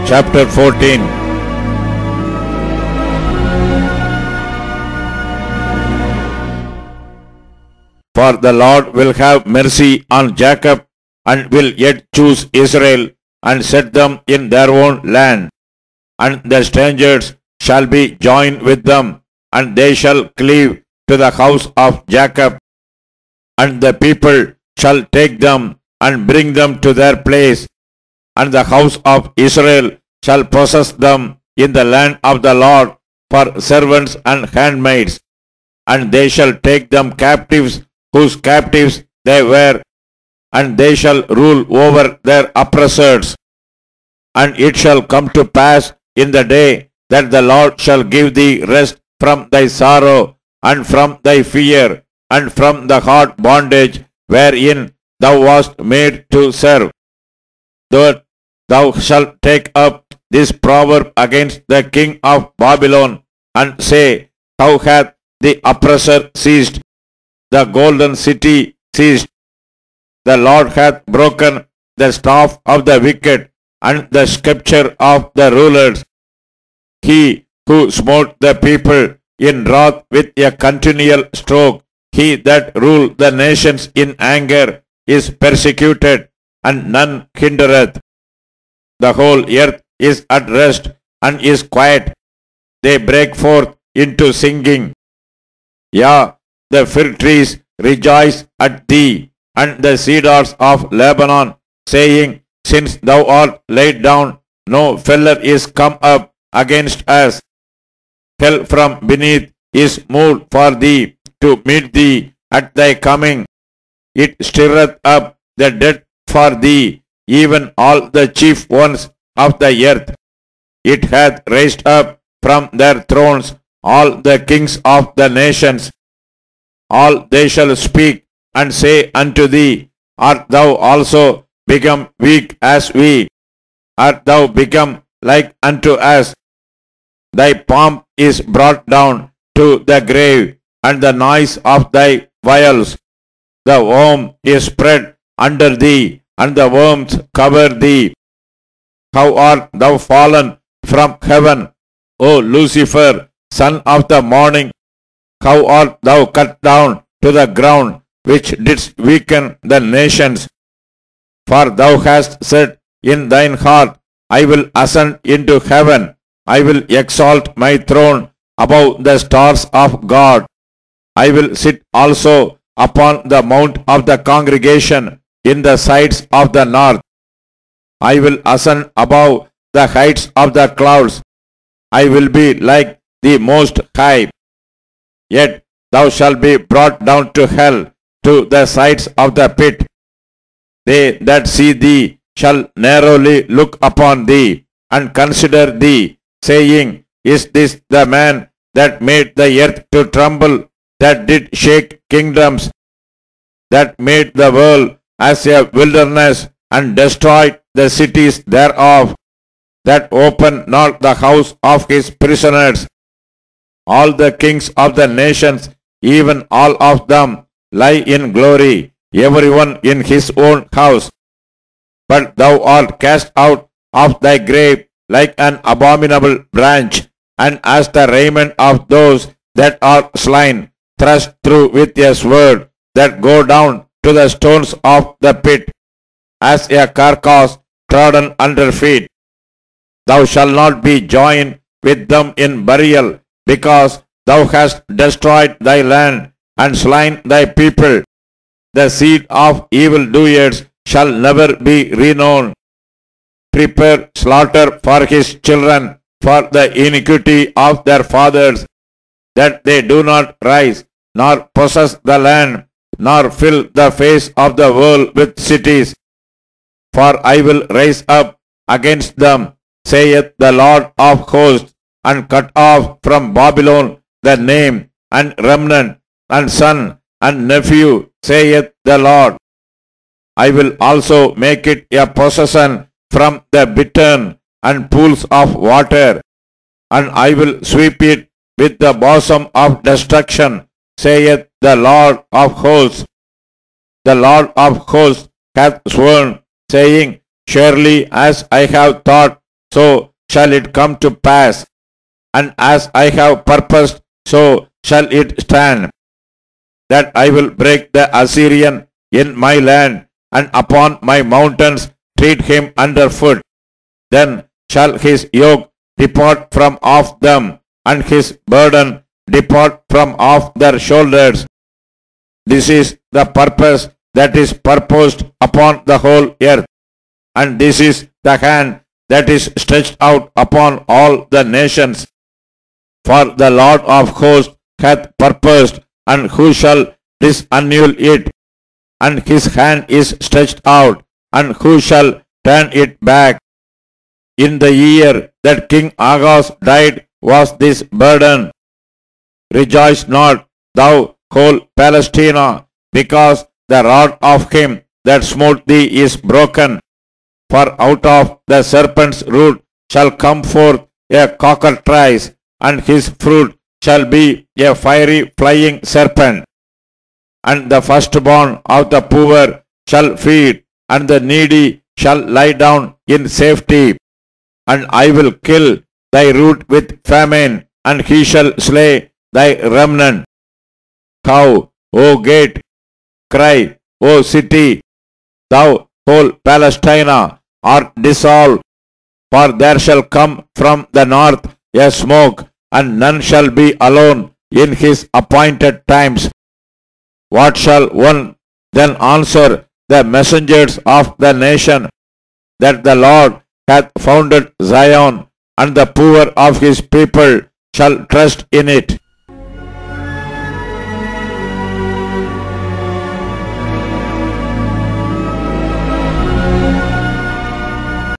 chapter 14. For the Lord will have mercy on Jacob, and will yet choose Israel, and set them in their own land. And the strangers shall be joined with them, and they shall cleave to the house of Jacob. And the people shall take them, and bring them to their place, and the house of Israel shall possess them in the land of the Lord for servants and handmaids. And they shall take them captives, whose captives they were, and they shall rule over their oppressors. And it shall come to pass in the day that the Lord shall give thee rest from thy sorrow, and from thy fear, and from the hard bondage wherein thou wast made to serve. Thou shalt take up this proverb against the king of Babylon, and say, How hath the oppressor ceased? The golden city ceased. The Lord hath broken the staff of the wicked, and the sceptre of the rulers. He who smote the people in wrath with a continual stroke, he that ruled the nations in anger, is persecuted, and none hindereth. The whole earth is at rest, and is quiet. They break forth into singing. Yea, the fig trees rejoice at thee, and the cedars of Lebanon, saying, Since thou art laid down, no feller is come up against us. Hell from beneath is moved for thee, to meet thee at thy coming. It stirreth up the dead for thee, even all the chief ones of the earth. It hath raised up from their thrones all the kings of the nations. All they shall speak and say unto thee, Art thou also become weak as we? Art thou become like unto us? Thy pomp is brought down to the grave, and the noise of thy viols. The worm is spread under thee, and the worms cover thee. How art thou fallen from heaven, O Lucifer, son of the morning! How art thou cut down to the ground, which didst weaken the nations? For thou hast said in thine heart, I will ascend into heaven. I will exalt my throne above the stars of God. I will sit also upon the mount of the congregation in the sides of the north. I will ascend above the heights of the clouds. I will be like the Most High. Yet thou shalt be brought down to hell, to the sides of the pit. They that see thee shall narrowly look upon thee, and consider thee, saying, Is this the man that made the earth to tremble, that did shake kingdoms, that made the world as a wilderness, and destroyed the cities thereof, that opened not the house of his prisoners? All the kings of the nations, even all of them, lie in glory, everyone in his own house. But thou art cast out of thy grave like an abominable branch, and as the raiment of those that are slain, thrust through with a sword, that go down to the stones of the pit, as a carcass trodden under feet. Thou shalt not be joined with them in burial, because thou hast destroyed thy land, and slain thy people. The seed of evildoers shall never be renowned. Prepare slaughter for his children, for the iniquity of their fathers, that they do not rise, nor possess the land, nor fill the face of the world with cities. For I will rise up against them, saith the Lord of hosts, and cut off from Babylon the name, and remnant, and son, and nephew, saith the Lord. I will also make it a possession from the bittern and pools of water, and I will sweep it with the bosom of destruction, saith the Lord of hosts. The Lord of hosts hath sworn, saying, Surely as I have thought, so shall it come to pass, and as I have purposed, so shall it stand, that I will break the Assyrian in my land, and upon my mountains treat him underfoot. Then shall his yoke depart from off them, and his burden depart from off their shoulders. This is the purpose that is purposed upon the whole earth, and this is the hand that is stretched out upon all the nations. For the Lord of hosts hath purposed, and who shall disannul it? And his hand is stretched out, and who shall turn it back? In the year that King Ahaz died was this burden. Rejoice not, thou whole Palestina, because the rod of him that smote thee is broken. For out of the serpent's root shall come forth a cockatrice, and his fruit shall be a fiery flying serpent. And the firstborn of the poor shall feed, and the needy shall lie down in safety. And I will kill thy root with famine, and he shall slay thy remnant. How, O gate, cry, O city, thou whole Palestina, art dissolved, for there shall come from the north a smoke, and none shall be alone in his appointed times. What shall one then answer the messengers of the nation, that the Lord hath founded Zion, and the poor of his people shall trust in it?